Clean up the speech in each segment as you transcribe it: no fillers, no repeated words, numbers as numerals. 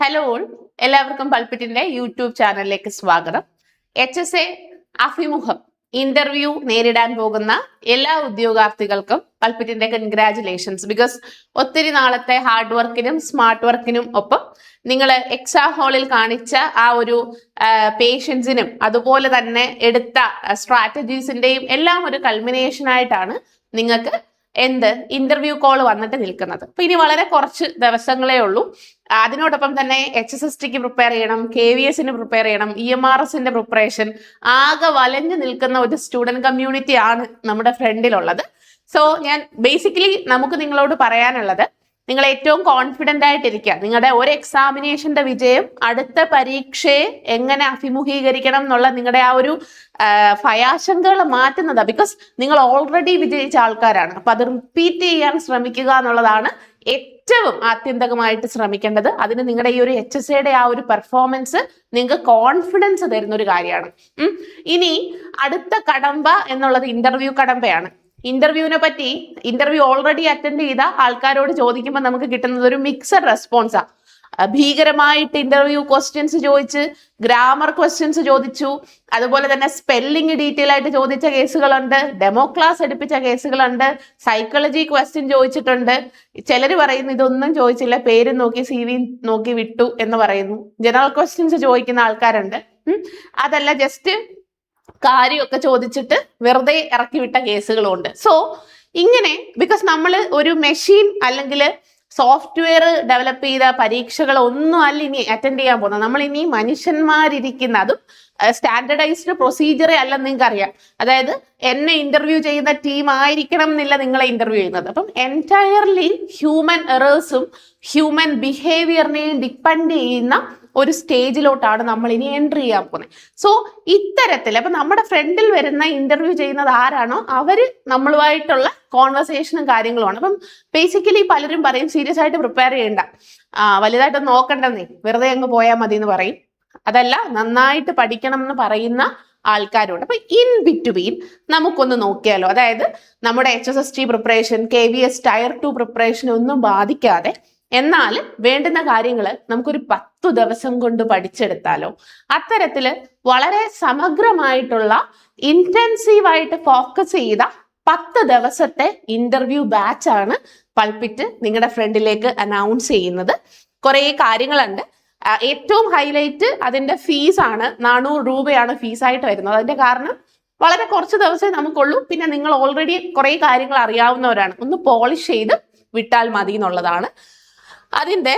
Hello all, എല്ലാവർക്കും പൾപിറ്റിന്റെ YouTube ചാനലിലേക്ക് സ്വാഗതം. HSA അഭിമുഖം ഇന്റർവ്യൂ നേരിടാൻ പോകുന്ന എല്ലാ ഉദ്യോഗാർത്ഥികൾക്കും പൾപിറ്റിന്റെ കൺഗ്രാറ്റുലേഷൻസ്. ബിക്കോസ് ഒത്തിരി നാളത്തെ ഹാർഡ് വർക്കിനും സ്മാർട്ട് വർക്കിനും ഒപ്പം നിങ്ങൾ എക്സാം ഹാളിൽ കാണിച്ച ആ ഒരു പേഷ്യൻസിനും അതുപോലെ തന്നെ എടുത്ത സ്ട്രാറ്റജീസിന്റെയും എല്ലാം ഒരു കൾമിനേഷൻ ആയിട്ടാണ് നിങ്ങൾക്ക് ഇന്റർവ്യൂ കോൾ വന്നിട്ട് നിൽക്കുന്നത്. അപ്പൊ ഇനി വളരെ കുറച്ച് ദിവസങ്ങളേ ഉള്ളൂ. അതിനോടൊപ്പം തന്നെ HSSTക്ക് പ്രിപ്പയർ ചെയ്യണം, KVSന് പ്രിപ്പയർ ചെയ്യണം, EMRSന്റെ പ്രിപ്പറേഷൻ, ആകെ വലഞ്ഞു നിൽക്കുന്ന ഒരു സ്റ്റുഡന്റ് കമ്മ്യൂണിറ്റി ആണ് നമ്മുടെ ഫ്രണ്ടിലുള്ളത്. സോ ഞാൻ ബേസിക്കലി നമുക്ക് നിങ്ങളോട് പറയാനുള്ളത്, നിങ്ങൾ ഏറ്റവും കോൺഫിഡന്റ് ആയിട്ടിരിക്കുക. നിങ്ങളുടെ ഒരു എക്സാമിനേഷന്റെ വിജയം അടുത്ത പരീക്ഷയെ എങ്ങനെ അഭിമുഖീകരിക്കണം എന്നുള്ള നിങ്ങളുടെ ആ ഒരു ഭയാശങ്കകൾ മാറ്റുന്നതാണ്. ബിക്കോസ് നിങ്ങൾ ഓൾറെഡി വിജയിച്ച ആൾക്കാരാണ്. അപ്പൊ അത് റിപ്പീറ്റ് ചെയ്യാൻ ശ്രമിക്കുക എന്നുള്ളതാണ് ഏറ്റവും ആത്യന്തികമായിട്ട് ശ്രമിക്കേണ്ടത്. അതിന് നിങ്ങളുടെ ഈ ഒരു HSAയുടെ ആ ഒരു പെർഫോമൻസ് നിങ്ങൾക്ക് കോൺഫിഡൻസ് തരുന്ന ഒരു കാര്യമാണ്. ഇനി അടുത്ത കടമ്പ എന്നുള്ളത് ഇന്റർവ്യൂ കടമ്പയാണ്. ഇന്റർവ്യൂവിനെ പറ്റി ഇന്റർവ്യൂ ഓൾറെഡി അറ്റൻഡ് ചെയ്ത ആൾക്കാരോട് ചോദിക്കുമ്പോൾ നമുക്ക് കിട്ടുന്നത് ഒരു മിക്സഡ് റെസ്പോൺസാ. ഭീകരമായിട്ട് ഇന്റർവ്യൂ ക്വസ്റ്റ്യൻസ് ചോദിച്ച്, ഗ്രാമർ ക്വസ്റ്റ്യൻസ് ചോദിച്ചു, അതുപോലെ തന്നെ സ്പെല്ലിംഗ് ഡീറ്റെയിൽ ആയിട്ട് ചോദിച്ച കേസുകളുണ്ട്, ഡെമോ ക്ലാസ് എടുപ്പിച്ച കേസുകളുണ്ട്, സൈക്കോളജി ക്വസ്റ്റ്യൻ ചോദിച്ചിട്ടുണ്ട്. ചിലർ പറയുന്നു ഇതൊന്നും ചോദിച്ചില്ല, പേര് നോക്കി CV നോക്കി വിട്ടു എന്ന് പറയുന്നു. ജനറൽ ക്വസ്റ്റ്യൻസ് ചോദിക്കുന്ന ആൾക്കാരുണ്ട്. അതല്ല ജസ്റ്റ് കാര്യമൊക്കെ ചോദിച്ചിട്ട് വെറുതെ ഇറക്കി വിട്ട കേസുകളുണ്ട്. സോ ഇങ്ങനെ ബിക്കോസ് നമ്മൾ ഒരു മെഷീൻ അല്ലെങ്കിൽ സോഫ്റ്റ്വെയർ ഡെവലപ്പ് ചെയ്ത പരീക്ഷകൾ ഒന്നും അല്ല ഇനി അറ്റൻഡ് ചെയ്യാൻ പോകുന്നത്. നമ്മൾ ഇനി മനുഷ്യന്മാരിരിക്കുന്ന, അതും സ്റ്റാൻഡർഡൈസ്ഡ് പ്രൊസീജിയറെ അല്ല നിങ്ങൾക്ക് അറിയാം. അതായത് എന്നെ ഇന്റർവ്യൂ ചെയ്യുന്ന ടീം ആയിരിക്കണം എന്നില്ല നിങ്ങളെ ഇന്റർവ്യൂ ചെയ്യുന്നത്. അപ്പം എൻറ്റയർലി ഹ്യൂമൻ എറേഴ്സും ഹ്യൂമൻ ബിഹേവിയറിനെയും ഡിപ്പെൻഡ് ചെയ്യുന്ന ഒരു സ്റ്റേജിലോട്ടാണ് നമ്മൾ ഇനി എൻട്രി ചെയ്യാൻ പോകുന്നത്. സോ ഇത്തരത്തിൽ അപ്പൊ നമ്മുടെ ഫ്രണ്ടിൽ വരുന്ന ഇന്റർവ്യൂ ചെയ്യുന്നത് ആരാണോ അവര് നമ്മളുമായിട്ടുള്ള കോൺവെർസേഷനും കാര്യങ്ങളുമാണ്. അപ്പം ബേസിക്കലി പലരും പറയും സീരിയസ് ആയിട്ട് പ്രിപ്പയർ ചെയ്യണ്ട, വലുതായിട്ട് നോക്കണ്ടെന്നേ, വെറുതെ അങ്ങ് പോയാൽ മതി എന്ന് പറയും. അതല്ല, നന്നായിട്ട് പഠിക്കണം എന്ന് പറയുന്ന ആൾക്കാരുണ്ട്. അപ്പൊ ഇൻ ബിറ്റ്വീൻ നമുക്കൊന്ന് നോക്കിയാലോ. അതായത് നമ്മുടെ HSST preparation, KVS tier 2 preparation ഒന്നും ബാധിക്കാതെ എന്നാൽ വേണ്ടുന്ന കാര്യങ്ങൾ നമുക്കൊരു 10 ദിവസം കൊണ്ട് പഠിച്ചെടുത്താലോ. അത്തരത്തില് വളരെ സമഗ്രമായിട്ടുള്ള ഇന്റൻസീവായിട്ട് ഫോക്കസ് ചെയ്ത 10 ദിവസത്തെ ഇന്റർവ്യൂ ബാച്ച് ആണ് പൾപിറ്റ് നിങ്ങളുടെ ഫ്രണ്ടിലേക്ക് അനൗൺസ് ചെയ്യുന്നത്. കുറെ കാര്യങ്ങളുണ്ട്. ഏറ്റവും ഹൈലൈറ്റ് അതിന്റെ ഫീസാണ്. 400 രൂപയാണ് ഫീസായിട്ട് വരുന്നത്. അതിന്റെ കാരണം വളരെ കുറച്ച് ദിവസമേ നമുക്കുള്ളൂ. പിന്നെ നിങ്ങൾ ഓൾറെഡി കുറെ കാര്യങ്ങൾ അറിയാവുന്നവരാണ്, ഒന്ന് പോളിഷ് ചെയ്ത് വിട്ടാൽ മതി എന്നുള്ളതാണ്. അതിന്റെ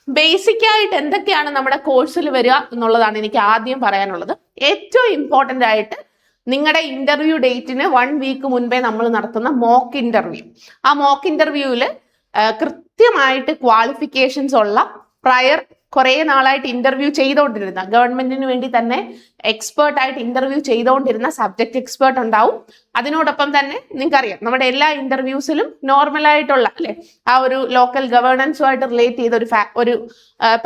ബേസിക് ആയിട്ട് എന്തൊക്കെയാണ് നമ്മുടെ കോഴ്സിൽ വരിക എന്നുള്ളതാണ് എനിക്ക് ആദ്യം പറയാനുള്ളത്. ഏറ്റവും ഇമ്പോർട്ടൻ്റ് ആയിട്ട് നിങ്ങളുടെ ഇന്റർവ്യൂ ഡേറ്റിന് 1 വീക്ക് മുൻപേ നമ്മൾ നടത്തുന്ന മോക്ക് ഇന്റർവ്യൂ. ആ മോക്ക് ഇന്റർവ്യൂവിൽ കൃത്യമായിട്ട് ക്വാളിഫിക്കേഷൻസ് ഉള്ള പ്രയർ കുറെ നാളായിട്ട് ഇന്റർവ്യൂ ചെയ്തുകൊണ്ടിരുന്ന, ഗവൺമെന്റിന് വേണ്ടി തന്നെ എക്സ്പേർട്ട് ആയിട്ട് ഇന്റർവ്യൂ ചെയ്തുകൊണ്ടിരുന്ന സബ്ജക്ട് എക്സ്പേർട്ട് ഉണ്ടാവും. അതിനോടൊപ്പം തന്നെ നിങ്ങൾക്കറിയാം നമ്മുടെ എല്ലാ ഇന്റർവ്യൂസിലും നോർമൽ ആയിട്ടുള്ള അല്ലെ ആ ഒരു ലോക്കൽ ഗവേണൻസുമായിട്ട് റിലേറ്റ് ചെയ്ത ഒരു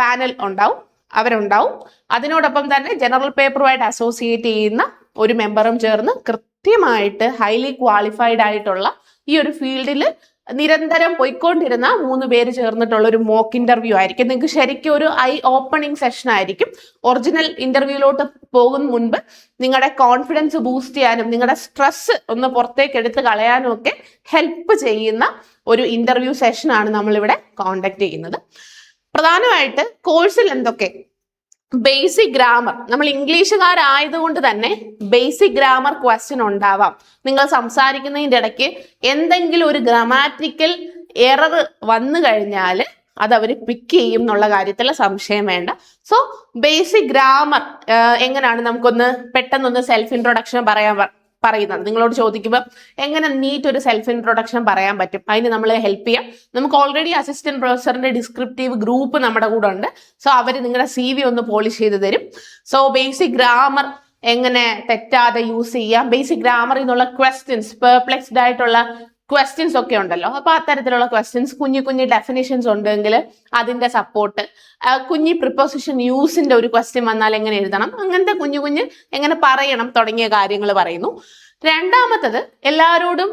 പാനൽ ഉണ്ടാവും, അവരുണ്ടാവും. അതിനോടൊപ്പം തന്നെ ജനറൽ പേപ്പറുമായിട്ട് അസോസിയേറ്റ് ചെയ്യുന്ന ഒരു മെമ്പറും ചേർന്ന് കൃത്യമായിട്ട് ഹൈലി ക്വാളിഫൈഡ് ആയിട്ടുള്ള ഈ ഒരു ഫീൽഡിൽ നിരന്തരം പോയിക്കൊണ്ടിരുന്ന 3 പേര് ചേർന്നിട്ടുള്ള ഒരു മോക്ക് ഇന്റർവ്യൂ ആയിരിക്കും. നിങ്ങൾക്ക് ശരിക്കും ഒരു ഐ ഓപ്പണിംഗ് സെഷൻ ആയിരിക്കും. ഒറിജിനൽ ഇന്റർവ്യൂലോട്ട് പോകുന്ന മുൻപ് നിങ്ങളുടെ കോൺഫിഡൻസ് ബൂസ്റ്റ് ചെയ്യാനും നിങ്ങളുടെ സ്ട്രെസ് ഒന്ന് പുറത്തേക്ക് എടുത്ത് കളയാനും ഒക്കെ ഹെൽപ്പ് ചെയ്യുന്ന ഒരു ഇന്റർവ്യൂ സെഷനാണ് നമ്മളിവിടെ കോണ്ടാക്ട് ചെയ്യുന്നത്. പ്രധാനമായിട്ട് കോഴ്സിൽ എന്തൊക്കെ ബേസിക് ഗ്രാമർ, നമ്മൾ ഇംഗ്ലീഷുകാരായതുകൊണ്ട് തന്നെ ബേസിക് ഗ്രാമർ ക്വസ്റ്റ്യൻ ഉണ്ടാവാം. നിങ്ങൾ സംസാരിക്കുന്നതിൻ്റെ ഇടയ്ക്ക് എന്തെങ്കിലും ഒരു ഗ്രാമാറ്റിക്കൽ എറർ വന്നു കഴിഞ്ഞാൽ അത് അവർ പിക്ക് ചെയ്യും എന്നുള്ള കാര്യത്തിൽ സംശയം വേണ്ട. സോ ബേസിക് ഗ്രാമർ എങ്ങനെയാണ് നമുക്കൊന്ന് പെട്ടെന്നൊന്ന് സെൽഫ് ഇൻട്രൊഡക്ഷൻ പറയുന്നത്. നിങ്ങളോട് ചോദിക്കുമ്പോൾ എങ്ങനെ നീറ്റ് ഒരു സെൽഫ് ഇൻട്രൊഡക്ഷൻ പറയാൻ പറ്റും, അതിന് നമ്മൾ ഹെൽപ്പ് ചെയ്യാം. നമുക്ക് ഓൾറെഡി അസിസ്റ്റന്റ് പ്രൊഫസറിന്റെ ഡിസ്ക്രിപ്റ്റീവ് ഗ്രൂപ്പ് നമ്മുടെ കൂടെ ഉണ്ട്. സോ അവർ നിങ്ങളുടെ CV ഒന്ന് പോളിഷ് ചെയ്ത് തരും. സോ ബേസിക് ഗ്രാമർ എങ്ങനെ തെറ്റാതെ യൂസ് ചെയ്യാം, ബേസിക് ഗ്രാമറിൽ നിന്നുള്ള ക്വസ്റ്റ്യൻസ്, പെർപ്ലെക്സ്ഡ് ആയിട്ടുള്ള ക്വസ്റ്റ്യൻസ് ഒക്കെ ഉണ്ടല്ലോ. അപ്പൊ അത്തരത്തിലുള്ള ക്വസ്റ്റ്യൻസ്, കുഞ്ഞു ഡെഫിനിഷൻസ് ഉണ്ടെങ്കിൽ അതിന്റെ സപ്പോർട്ട്, കുഞ്ഞി പ്രിപ്പോസിഷൻ യൂസിന്റെ ഒരു ക്വസ്റ്റ്യൻ വന്നാൽ എങ്ങനെ എഴുതണം, അങ്ങനത്തെ കുഞ്ഞു എങ്ങനെ പറയണം തുടങ്ങിയ കാര്യങ്ങൾ പറയുന്നു. രണ്ടാമത്തത്, എല്ലാവരോടും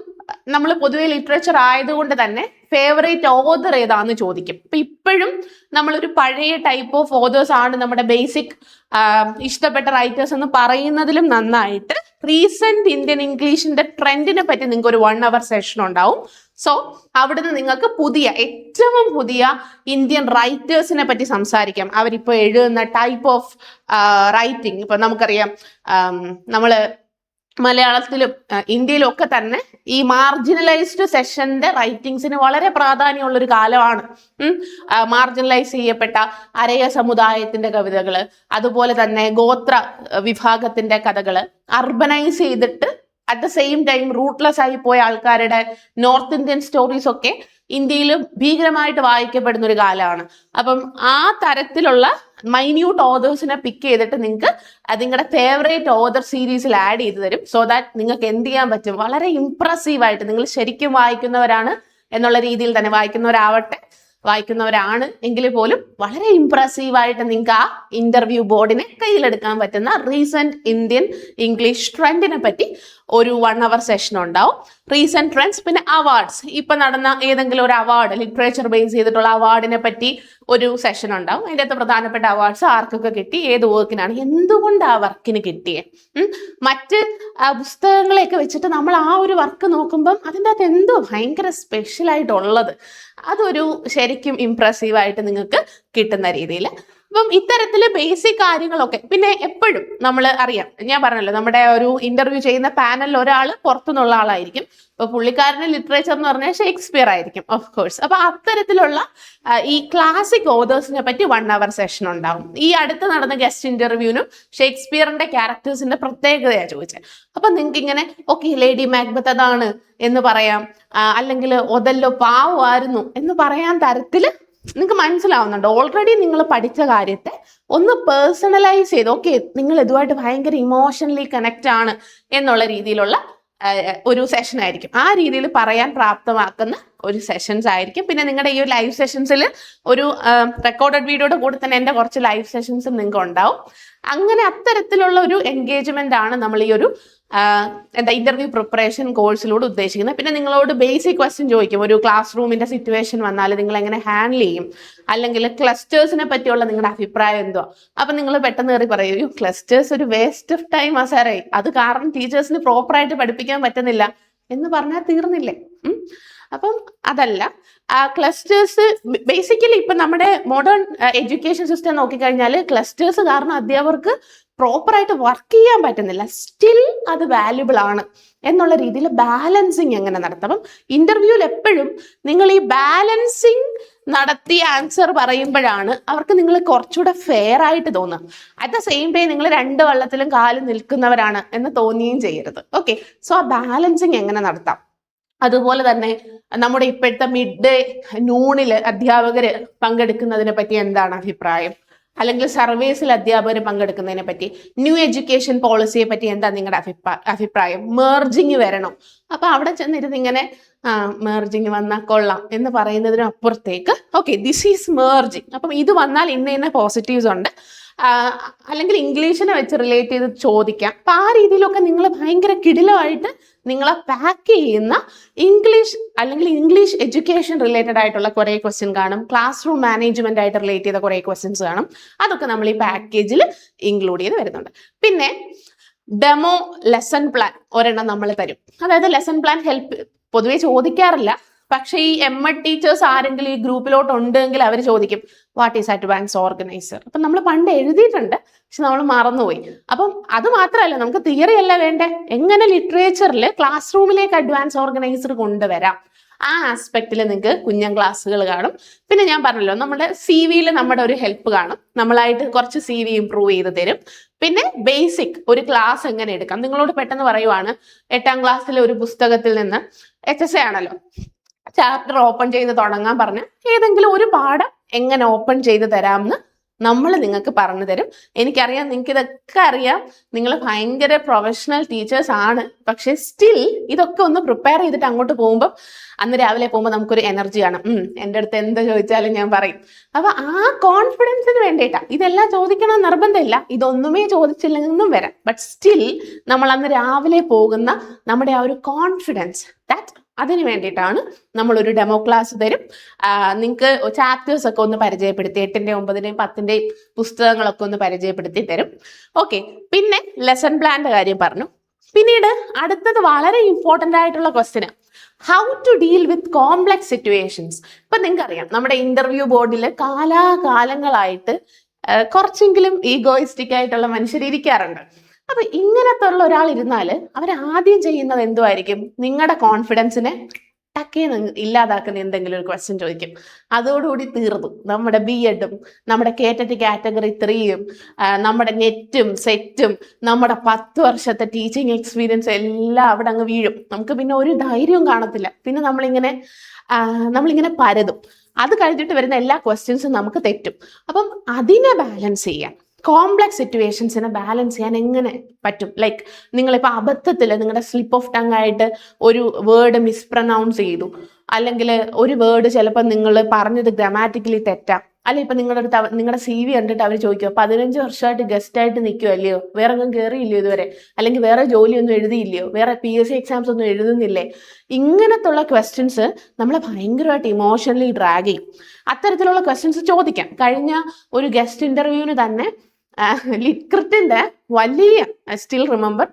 നമ്മൾ പൊതുവെ ലിറ്ററേച്ചർ ആയതുകൊണ്ട് തന്നെ ഫേവറേറ്റ് ഓതർ ഏതാന്ന് ചോദിക്കും. അപ്പൊ ഇപ്പോഴും നമ്മളൊരു പഴയ ടൈപ്പ് ഓഫ് ഓതേഴ്സ് ആണ് നമ്മുടെ ബേസിക് ഇഷ്ടപ്പെട്ട റൈറ്റേഴ്സ് എന്ന് പറയുന്നതിലും നന്നായിട്ട് റീസെന്റ് ഇന്ത്യൻ ഇംഗ്ലീഷിന്റെ ട്രെൻഡിനെ പറ്റി നിങ്ങൾക്ക് ഒരു 1 hour സെഷൻ ഉണ്ടാവും. സോ അവിടുന്ന് നിങ്ങൾക്ക് ഏറ്റവും പുതിയ ഇന്ത്യൻ റൈറ്റേഴ്സിനെ പറ്റി സംസാരിക്കാം. അവരിപ്പോൾ എഴുതുന്ന ടൈപ്പ് ഓഫ് റൈറ്റിംഗ്. ഇപ്പൊ നമുക്കറിയാം, നമ്മള് മലയാളത്തിലും ഇന്ത്യയിലും ഒക്കെ തന്നെ ഈ മാർജിനലൈസ്ഡ് സെഷന്റെ റൈറ്റിംഗ്സിന് വളരെ പ്രാധാന്യമുള്ള ഒരു കാലമാണ്. മാർജിനലൈസ് ചെയ്യപ്പെട്ട അരയ സമുദായത്തിന്റെ കവിതകള്, അതുപോലെ തന്നെ ഗോത്ര വിഭാഗത്തിന്റെ കഥകള്, അർബനൈസ് ചെയ്തിട്ട് അറ്റ് ദ സെയിം ടൈം റൂട്ട്ലെസ് ആയി പോയ ആൾക്കാരുടെ നോർത്ത് ഇന്ത്യൻ സ്റ്റോറീസ് ഒക്കെ ഇന്ത്യയിൽ ഭീകരമായിട്ട് വായിക്കപ്പെടുന്ന ഒരു കാലമാണ്. അപ്പം ആ തരത്തിലുള്ള മൈന്യൂട്ട് ഓതേഴ്സിനെ പിക്ക് ചെയ്തിട്ട് നിങ്ങൾക്ക് നിങ്ങളുടെ ഫേവറേറ്റ് ഓതർ സീരീസിൽ ആഡ് ചെയ്ത് തരും. സോ ദാറ്റ് നിങ്ങൾക്ക് എന്ത് ചെയ്യാൻ പറ്റും, വളരെ ഇംപ്രസീവായിട്ട്, നിങ്ങൾ ശരിക്കും വായിക്കുന്നവരാണ് എന്നുള്ള രീതിയിൽ തന്നെ, വായിക്കുന്നവരാണ് എങ്കിൽ പോലും വളരെ ഇംപ്രസീവായിട്ട് നിങ്ങൾക്ക് ആ ഇന്റർവ്യൂ ബോർഡിനെ കയ്യിലെടുക്കാൻ പറ്റുന്ന റീസെന്റ് ഇന്ത്യൻ ഇംഗ്ലീഷ് ട്രെൻഡിനെ പറ്റി ഒരു 1 hour സെഷൻ ഉണ്ടാവും. റീസെന്റ് ട്രെൻഡ്സ്, പിന്നെ അവാർഡ്സ്, ഇപ്പൊ നടന്ന ഏതെങ്കിലും ഒരു അവാർഡ്, ലിറ്ററേച്ചർ ബേസ് ചെയ്തിട്ടുള്ള അവാർഡിനെ പറ്റി ഒരു സെഷൻ ഉണ്ടാവും. അതിൻ്റെ അകത്ത് പ്രധാനപ്പെട്ട അവാർഡ്സ് ആർക്കൊക്കെ കിട്ടി, ഏത് വർക്കിനാണ്, എന്തുകൊണ്ട് ആ വർക്കിന് കിട്ടിയേ, മറ്റ് പുസ്തകങ്ങളെയൊക്കെ വെച്ചിട്ട് നമ്മൾ ആ ഒരു വർക്ക് നോക്കുമ്പം അതിൻ്റെ അകത്ത് എന്തോ ഭയങ്കര സ്പെഷ്യൽ ആയിട്ടുള്ളത്, അതൊരു ശരിക്കും ഇംപ്രസീവായിട്ട് നിങ്ങൾക്ക് കിട്ടുന്ന രീതിയിൽ. അപ്പം ഇത്തരത്തില് ബേസിക് കാര്യങ്ങളൊക്കെ, പിന്നെ എപ്പോഴും നമ്മൾ അറിയാം, ഞാൻ പറഞ്ഞല്ലോ നമ്മുടെ ഒരു ഇന്റർവ്യൂ ചെയ്യുന്ന പാനലിൽ ഒരാൾ പുറത്തുനിന്നുള്ള ആളായിരിക്കും. ഇപ്പൊ പുള്ളിക്കാരന് ലിറ്ററേച്ചർ എന്ന് പറഞ്ഞാൽ ഷേക്സ്പിയർ ആയിരിക്കും ഓഫ് കോഴ്സ്. അപ്പൊ അത്തരത്തിലുള്ള ഈ ക്ലാസിക് ഓതേഴ്സിനെ പറ്റി 1 hour സെഷൻ ഉണ്ടാവും. ഈ അടുത്ത് നടന്ന ഗസ്റ്റ് ഇന്റർവ്യൂവിനും ഷേക്സ്പിയറിന്റെ ക്യാരക്ടേഴ്സിന്റെ പ്രത്യേകതയാണ് ചോദിച്ചത്. അപ്പൊ നിങ്ങൾക്ക് ഇങ്ങനെ ഓക്കെ ലേഡി മാക്ബത്ത് അതാണ് എന്ന് പറയാം, അല്ലെങ്കിൽ ഒതല്ലോ പാവമായിരുന്നു എന്ന് പറയാൻ തരത്തില് നിങ്ങൾക്ക് മനസ്സിലാവുന്നുണ്ട്. ഓൾറെഡി നിങ്ങൾ പഠിച്ച കാര്യത്തെ ഒന്ന് പേഴ്സണലൈസ് ചെയ്ത്, ഓക്കെ നിങ്ങൾ ഇതുമായിട്ട് ഭയങ്കര ഇമോഷണലി കണക്റ്റ് ആണ് എന്നുള്ള രീതിയിലുള്ള ഒരു സെഷൻ ആയിരിക്കും. ആ രീതിയിൽ പറയാൻ പ്രാപ്തമാക്കുന്ന ഒരു സെഷൻസ് ആയിരിക്കും. പിന്നെ നിങ്ങളുടെ ഈ ഒരു ലൈവ് സെഷൻസിൽ ഒരു റെക്കോർഡഡ് വീഡിയോയുടെ കൂടെ തന്നെ എൻ്റെ കുറച്ച് ലൈവ് സെഷൻസും നിങ്ങൾക്ക് ഉണ്ടാവും. അങ്ങനെ അത്തരത്തിലുള്ള ഒരു എൻഗേജ്മെന്റ് ആണ് നമ്മൾ ഈ ഒരു ഇന്റർവ്യൂ പ്രിപ്പറേഷൻ കോഴ്സിലൂടെ ഉദ്ദേശിക്കുന്നത്. പിന്നെ നിങ്ങളോട് ബേസിക് ക്വസ്റ്റ്യൻ ചോദിക്കും, ഒരു ക്ലാസ് റൂമിന്റെ സിറ്റുവേഷൻ വന്നാൽ നിങ്ങൾ എങ്ങനെ ഹാൻഡിൽ ചെയ്യും, അല്ലെങ്കിൽ ക്ലസ്റ്റേഴ്സിനെ പറ്റിയുള്ള നിങ്ങളുടെ അഭിപ്രായം എന്തോ. അപ്പൊ നിങ്ങൾ പെട്ടെന്ന് കയറി പറയൂ, ക്ലസ്റ്റേഴ്സ് ഒരു വേസ്റ്റ് ഓഫ് ടൈം ആ സാറേ, അത് കാരണം ടീച്ചേഴ്സിന് പ്രോപ്പറായിട്ട് പഠിപ്പിക്കാൻ പറ്റുന്നില്ല എന്ന് പറഞ്ഞാൽ തീർന്നില്ലേ. അപ്പം അതല്ല, ക്ലസ്റ്റേഴ്സ് ബേസിക്കലി ഇപ്പൊ നമ്മുടെ മോഡേൺ എഡ്യൂക്കേഷൻ സിസ്റ്റം നോക്കിക്കഴിഞ്ഞാൽ ക്ലസ്റ്റേഴ്സ് കാരണം അധ്യാപകർക്ക് പ്രോപ്പറായിട്ട് വർക്ക് ചെയ്യാൻ പറ്റുന്നില്ല. സ്റ്റിൽ അത് വാല്യുബിൾ ആണ് എന്നുള്ള രീതിയിൽ ബാലൻസിങ് എങ്ങനെ നടത്താം. അപ്പം ഇന്റർവ്യൂവിൽ എപ്പോഴും നിങ്ങൾ ഈ ബാലൻസിങ് നടത്തി ആൻസർ പറയുമ്പോഴാണ് അവർക്ക് നിങ്ങൾ കുറച്ചുകൂടെ ഫെയർ ആയിട്ട് തോന്നുക. അറ്റ് ദ സെയിം ടൈം നിങ്ങൾ 2 വള്ളത്തിലും കാല് നിൽക്കുന്നവരാണ് എന്ന് തോന്നുകയും ചെയ്യരുത്. ഓക്കെ, സോ ആ ബാലൻസിങ് എങ്ങനെ നടത്താം. അതുപോലെ തന്നെ നമ്മുടെ ഇപ്പോഴത്തെ മിഡ് ഡേ നൂണിൽ അധ്യാപകര് പങ്കെടുക്കുന്നതിനെ പറ്റി എന്താണ് അഭിപ്രായം, അല്ലെങ്കിൽ സർവീസിൽ അധ്യാപകർ പങ്കെടുക്കുന്നതിനെ പറ്റി, ന്യൂ എഡ്യൂക്കേഷൻ പോളിസിയെ പറ്റി എന്താ നിങ്ങളുടെ അഭിപ്രായം, മേർജിങ് വരണം. അപ്പൊ അവിടെ ചെന്നിരുന്ന് ഇങ്ങനെ മേർജിങ് വന്നാൽ കൊള്ളാം എന്ന് പറയുന്നതിനും അപ്പുറത്തേക്ക് ഓക്കെ ദിസ് ഈസ് മേർജിങ്, അപ്പം ഇത് വന്നാൽ ഇന്ന പോസിറ്റീവ്സ് ഉണ്ട്, അല്ലെങ്കിൽ ഇംഗ്ലീഷിനെ വെച്ച് റിലേറ്റ് ചെയ്ത് ചോദിക്കാം. അപ്പൊ ആ രീതിയിലൊക്കെ നിങ്ങൾ ഭയങ്കര കിടിലമായിട്ട് നിങ്ങളെ പാക്ക് ചെയ്യുന്ന ഇംഗ്ലീഷ് അല്ലെങ്കിൽ ഇംഗ്ലീഷ് എഡ്യൂക്കേഷൻ റിലേറ്റഡ് ആയിട്ടുള്ള കുറേ ക്വസ്റ്റ്യൻ കാണും, ക്ലാസ് റൂം മാനേജ്മെന്റ് ആയിട്ട് റിലേറ്റ് ചെയ്ത കുറേ ക്വസ്റ്റ്യൻസ് കാണും. അതൊക്കെ നമ്മൾ ഈ പാക്കേജിൽ ഇൻക്ലൂഡ് ചെയ്ത് വരുന്നുണ്ട്. പിന്നെ ഡെമോ ലെസൺ പ്ലാൻ ഒരെണ്ണം നമ്മൾ തരും. അതായത് ലെസൺ പ്ലാൻ പൊതുവെ ചോദിക്കാറില്ല, പക്ഷെ ഈ MEd ടീച്ചേഴ്സ് ആരെങ്കിലും ഈ ഗ്രൂപ്പിലോട്ട് ഉണ്ടെങ്കിൽ അവർ ചോദിക്കും വാട്ട് ഈസ് അഡ്വാൻസ് ഓർഗനൈസർ. അപ്പം നമ്മൾ പണ്ട് എഴുതിയിട്ടുണ്ട്, പക്ഷെ നമ്മൾ മറന്നുപോയി. അപ്പം അത് മാത്രമല്ല, നമുക്ക് തിയറി അല്ല വേണ്ടേ, എങ്ങനെ ലിറ്ററേച്ചറിൽ ക്ലാസ് റൂമിലേക്ക് അഡ്വാൻസ് ഓർഗനൈസർ കൊണ്ടുവരാം. ആ ആസ്പെക്റ്റിൽ നിങ്ങൾക്ക് കുഞ്ഞൻ ക്ലാസ്സുകൾ കാണും. പിന്നെ ഞാൻ പറഞ്ഞല്ലോ, നമ്മുടെ CV നമ്മുടെ ഒരു ഹെൽപ്പ് കാണും, നമ്മളായിട്ട് കുറച്ച് CV ഇംപ്രൂവ് ചെയ്ത് തരും. പിന്നെ ബേസിക് ഒരു ക്ലാസ് എങ്ങനെ എടുക്കാം, നിങ്ങളോട് പെട്ടെന്ന് പറയുവാണ് 8ാം ക്ലാസ്സിലെ ഒരു പുസ്തകത്തിൽ നിന്ന് HSA ആണല്ലോ, ചാപ്റ്റർ ഓപ്പൺ ചെയ്ത് തുടങ്ങാൻ പറഞ്ഞ് ഏതെങ്കിലും ഒരു പാഠം എങ്ങനെ ഓപ്പൺ ചെയ്ത് തരാമെന്ന് നമ്മൾ നിങ്ങൾക്ക് പറഞ്ഞു തരും. എനിക്കറിയാം, നിങ്ങൾക്ക് ഇതൊക്കെ അറിയാം, നിങ്ങൾ ഭയങ്കര പ്രൊഫഷണൽ ടീച്ചേഴ്സ് ആണ്. പക്ഷെ സ്റ്റിൽ ഇതൊക്കെ ഒന്ന് പ്രിപ്പയർ ചെയ്തിട്ട് അങ്ങോട്ട് പോകുമ്പോൾ, അന്ന് രാവിലെ പോകുമ്പോൾ നമുക്കൊരു എനർജി ആണ്, എൻ്റെ അടുത്ത് എന്ത് ചോദിച്ചാലും ഞാൻ പറയും. അപ്പൊ ആ കോൺഫിഡൻസിന് വേണ്ടിയിട്ടാണ്. ഇതെല്ലാം ചോദിക്കണം നിർബന്ധമില്ല, ഇതൊന്നുമേ ചോദിച്ചില്ലെന്നും വരാം. ബട്ട് സ്റ്റിൽ നമ്മൾ അന്ന് രാവിലെ പോകുന്ന നമ്മുടെ ആ ഒരു കോൺഫിഡൻസ്, അതിന് വേണ്ടിയിട്ടാണ് നമ്മളൊരു ഡെമോ ക്ലാസ് തരും. നിങ്ങൾക്ക് ചാപ്റ്റേഴ്സ് ഒക്കെ ഒന്ന് പരിചയപ്പെടുത്തി 8ന്റെയും 9ന്റെയും 10ന്റെയും പുസ്തകങ്ങളൊക്കെ ഒന്ന് പരിചയപ്പെടുത്തി തരും. ഓക്കെ, പിന്നെ ലെസൺ പ്ലാന്റെ കാര്യം പറഞ്ഞു. പിന്നീട് അടുത്തത് വളരെ ഇമ്പോർട്ടൻ്റ് ആയിട്ടുള്ള question, how to deal with complex situations. ഇപ്പൊ നിങ്ങൾക്കറിയാം നമ്മുടെ ഇന്റർവ്യൂ ബോർഡിൽ കാലാകാലങ്ങളായിട്ട് കുറച്ചെങ്കിലും ഈഗോയിസ്റ്റിക് ആയിട്ടുള്ള മനുഷ്യർ ഇരിക്കാറുണ്ട്. അപ്പൊ ഇങ്ങനത്തെ ഉള്ള ഒരാൾ ഇരുന്നാല് അവർ ആദ്യം ചെയ്യുന്നത് എന്തുമായിരിക്കും? നിങ്ങളുടെ കോൺഫിഡൻസിനെ ടക്കേന്ന് ഇല്ലാതാക്കുന്ന എന്തെങ്കിലും ഒരു ക്വസ്റ്റ്യൻ ചോദിക്കും. അതോടുകൂടി തീർന്നു നമ്മുടെ BEdും നമ്മുടെ കേറ്ററ്റ് കാറ്റഗറി 3യും നമ്മുടെ നെറ്റും സെറ്റും നമ്മുടെ 10 വർഷത്തെ ടീച്ചിങ് എക്സ്പീരിയൻസ് എല്ലാം അവിടെ അങ്ങ് വീഴും. നമുക്ക് പിന്നെ ഒരു ധൈര്യവും കാണത്തില്ല. പിന്നെ നമ്മളിങ്ങനെ പരതും. അത് കഴിഞ്ഞിട്ട് വരുന്ന എല്ലാ ക്വസ്റ്റ്യൻസും നമുക്ക് തെറ്റും. അപ്പം അതിനെ ബാലൻസ് ചെയ്യാൻ, കോംപ്ലക്സ് സിറ്റുവേഷൻസിനെ ബാലൻസ് ചെയ്യാൻ എങ്ങനെ പറ്റും? ലൈക്ക് നിങ്ങളിപ്പോൾ അബദ്ധത്തിൽ നിങ്ങളുടെ സ്ലിപ്പ് ഓഫ് ടങ് ആയിട്ട് ഒരു വേർഡ് മിസ്പ്രൊനൗൺസ് ചെയ്തു, അല്ലെങ്കിൽ ഒരു വേർഡ് ചിലപ്പോൾ നിങ്ങൾ പറഞ്ഞത് ഗ്രാമാറ്റിക്കലി തെറ്റാം, അല്ലെങ്കിൽ ഇപ്പം നിങ്ങളുടെ CV കണ്ടിട്ട് അവർ ചോദിക്കുക 15 വർഷമായിട്ട് ഗസ്റ്റായിട്ട് നിൽക്കുമോ അല്ലയോ, വേറെ ഒന്നും കയറിയില്ലയോ ഇതുവരെ, അല്ലെങ്കിൽ വേറെ ജോലിയൊന്നും എഴുതിയില്ലയോ, വേറെ PSC എക്സാംസ് ഒന്നും എഴുതുന്നില്ലേ? ഇങ്ങനത്തുള്ള ക്വസ്റ്റ്യൻസ് നമ്മളെ ഭയങ്കരമായിട്ട് ഇമോഷണലി ഡ്രാഗ് ചെയ്യും. അത്തരത്തിലുള്ള ക്വസ്റ്റ്യൻസ് ചോദിക്കാം. കഴിഞ്ഞ ഒരു ഗസ്റ്റ് ഇന്റർവ്യൂവിന് തന്നെ ലിറ്റ്ക്രിറ്റിന്റെ വലിയ, സ്റ്റിൽ റിമെമ്പർ,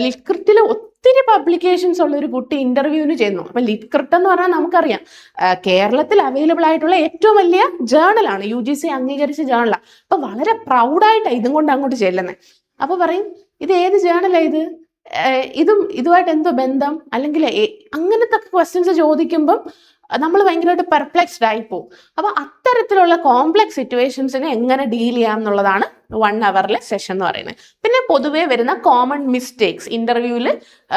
ലിറ്റ്ക്രിറ്റിൽ ഒത്തിരി പബ്ലിക്കേഷൻസ് ഉള്ള ഒരു കുട്ടി ഇന്റർവ്യൂവിന് ചെയ്യുന്നു. അപ്പൊ ലിറ്റ്ക്രിറ്റ് എന്ന് പറഞ്ഞാൽ നമുക്കറിയാം കേരളത്തിൽ അവൈലബിൾ ആയിട്ടുള്ള ഏറ്റവും വലിയ ജേർണലാണ്, UGC അംഗീകരിച്ച ജേർണലാണ്. അപ്പൊ വളരെ പ്രൗഡായിട്ടാണ് ഇതും കൊണ്ട് അങ്ങോട്ട് ചെല്ലുന്നത്. അപ്പൊ പറയും, ഇത് ഏത് ജേർണലാണ് ഇതുമായിട്ട് എന്തോ ബന്ധം, അല്ലെങ്കിൽ അങ്ങനത്തെ ക്വസ്റ്റ്യൻസ് ചോദിക്കുമ്പം നമ്മൾ ഭയങ്കരമായിട്ട് പെർപ്ലെക്സ്ഡ് ആയി പോകും. അപ്പൊ അത്തരത്തിലുള്ള കോംപ്ലക്സ് സിറ്റുവേഷൻസിനെ എങ്ങനെ ഡീൽ ചെയ്യാം എന്നുള്ളതാണ് 1 hourലെ സെഷൻ എന്ന് പറയുന്നത്. പിന്നെ പൊതുവെ വരുന്ന കോമൺ മിസ്റ്റേക്സ്, ഇന്റർവ്യൂവിൽ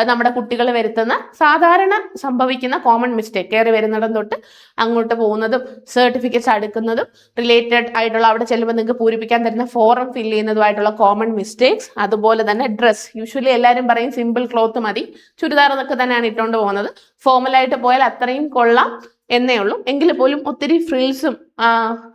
നമ്മുടെ കുട്ടികൾ വരുത്തുന്ന സാധാരണ സംഭവിക്കുന്ന കോമൺ മിസ്റ്റേക്ക്, കയറി വരുന്നിടം തൊട്ട് അങ്ങോട്ട് പോകുന്നതും സർട്ടിഫിക്കറ്റ്സ് അടുക്കുന്നതും റിലേറ്റഡ് ആയിട്ടുള്ള അവിടെ ചെല്ലുമ്പോൾ നിങ്ങൾക്ക് പൂരിപ്പിക്കാൻ തരുന്ന ഫോറം ഫില്ല് ചെയ്യുന്നതുമായിട്ടുള്ള കോമൺ മിസ്റ്റേക്സ്. അതുപോലെ തന്നെ ഡ്രസ്, യൂഷ്വലി എല്ലാവരും പറയും സിമ്പിൾ ക്ലോത്ത് മതി, ചുരിദാർ എന്നൊക്കെ തന്നെയാണ് ഇട്ടുകൊണ്ട് പോകുന്നത്. ഫോർമലായിട്ട് പോയാൽ അത്രയും കൊള്ളാം എന്നേ ഉള്ളൂ. എങ്കിൽ പോലും ഒത്തിരി ഫ്രിൽസും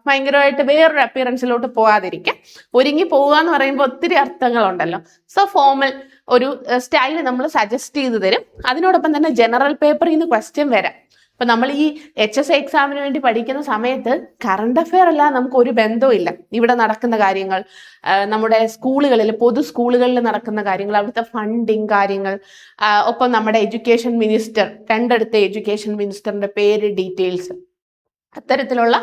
ഭയങ്കരമായിട്ട് വേറൊരു അപ്പിയറൻസിലോട്ട് പോകാതിരിക്കാം. ഒരുങ്ങി പോവുക എന്ന് പറയുമ്പോൾ ഒത്തിരി അർത്ഥങ്ങളുണ്ടല്ലോ. സോ ഫോർമൽ ഒരു സ്റ്റൈൽ നമ്മൾ സജസ്റ്റ് ചെയ്ത് തരും. അതിനോടൊപ്പം തന്നെ ജനറൽ പേപ്പറിൽ നിന്ന് ക്വസ്റ്റ്യൻ വരാം. അപ്പൊ നമ്മൾ ഈ HSC എക്സാമിന് വേണ്ടി പഠിക്കുന്ന സമയത്ത് കറണ്ട് അഫെയർ അല്ലാതെ നമുക്ക് ഒരു ബന്ധവും ഇല്ല. ഇവിടെ നടക്കുന്ന കാര്യങ്ങൾ, നമ്മുടെ സ്കൂളുകളിൽ, പൊതു സ്കൂളുകളിൽ നടക്കുന്ന കാര്യങ്ങൾ, അവിടുത്തെ ഫണ്ടിങ് കാര്യങ്ങൾ, ഒപ്പം നമ്മുടെ എഡ്യൂക്കേഷൻ മിനിസ്റ്റർ, രണ്ടിടത്തെ എഡ്യൂക്കേഷൻ മിനിസ്റ്ററിന്റെ പേര്, ഡീറ്റെയിൽസ്, അത്തരത്തിലുള്ള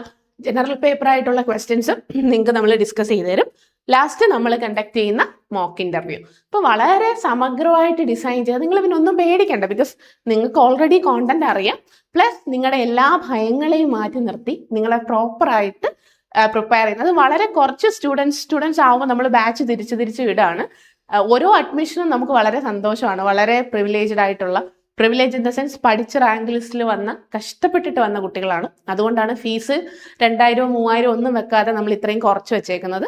ജനറൽ പേപ്പർ ആയിട്ടുള്ള ക്വസ്റ്റ്യൻസ് നിങ്ങൾക്ക് നമ്മൾ ഡിസ്കസ് ചെയ്ത് തരും. ലാസ്റ്റ് നമ്മൾ കണ്ടക്ട് ചെയ്യുന്ന മോക്ക് ഇന്റർവ്യൂ. അപ്പോൾ വളരെ സമഗ്രമായിട്ട് ഡിസൈൻ ചെയ്ത് നിങ്ങൾ പിന്നെ ഒന്നും പേടിക്കണ്ട. ബിക്കോസ് നിങ്ങൾക്ക് ഓൾറെഡി കോണ്ടന്റ് അറിയാം. പ്ലസ് നിങ്ങളുടെ എല്ലാ ഭയങ്ങളെയും മാറ്റി നിർത്തി നിങ്ങളെ പ്രോപ്പറായിട്ട് പ്രിപ്പയർ ചെയ്യുന്നത്. വളരെ കുറച്ച് സ്റ്റുഡൻസ് ആവുമ്പോൾ നമ്മൾ ബാച്ച് തിരിച്ച് വിടാണ്. ഓരോ അഡ്മിഷനും നമുക്ക് വളരെ സന്തോഷമാണ്. വളരെ പ്രിവിലേജ് ഇൻ ദ സെൻസ് പഠിച്ച റാങ്ക് ലിസ്റ്റിൽ വന്ന, കഷ്ടപ്പെട്ടിട്ട് വന്ന കുട്ടികളാണ്. അതുകൊണ്ടാണ് ഫീസ് 2000-3000 ഒന്നും വെക്കാതെ നമ്മൾ ഇത്രയും കുറച്ച് വെച്ചേക്കുന്നത്.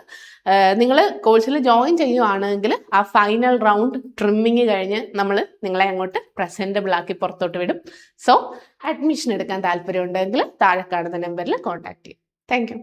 നിങ്ങൾ കോഴ്സിൽ ജോയിൻ ചെയ്യുവാണെങ്കിൽ ആ ഫൈനൽ റൗണ്ട് ട്രിമ്മിങ് കഴിഞ്ഞ് നമ്മൾ നിങ്ങളെ അങ്ങോട്ട് പ്രസന്റബിൾ ആക്കി പുറത്തോട്ട് വിടും. സോ അഡ്മിഷൻ എടുക്കാൻ താല്പര്യം ഉണ്ടെങ്കിൽ താഴെ കാണുന്ന നമ്പറിൽ കോൺടാക്ട് ചെയ്യും. Thank you.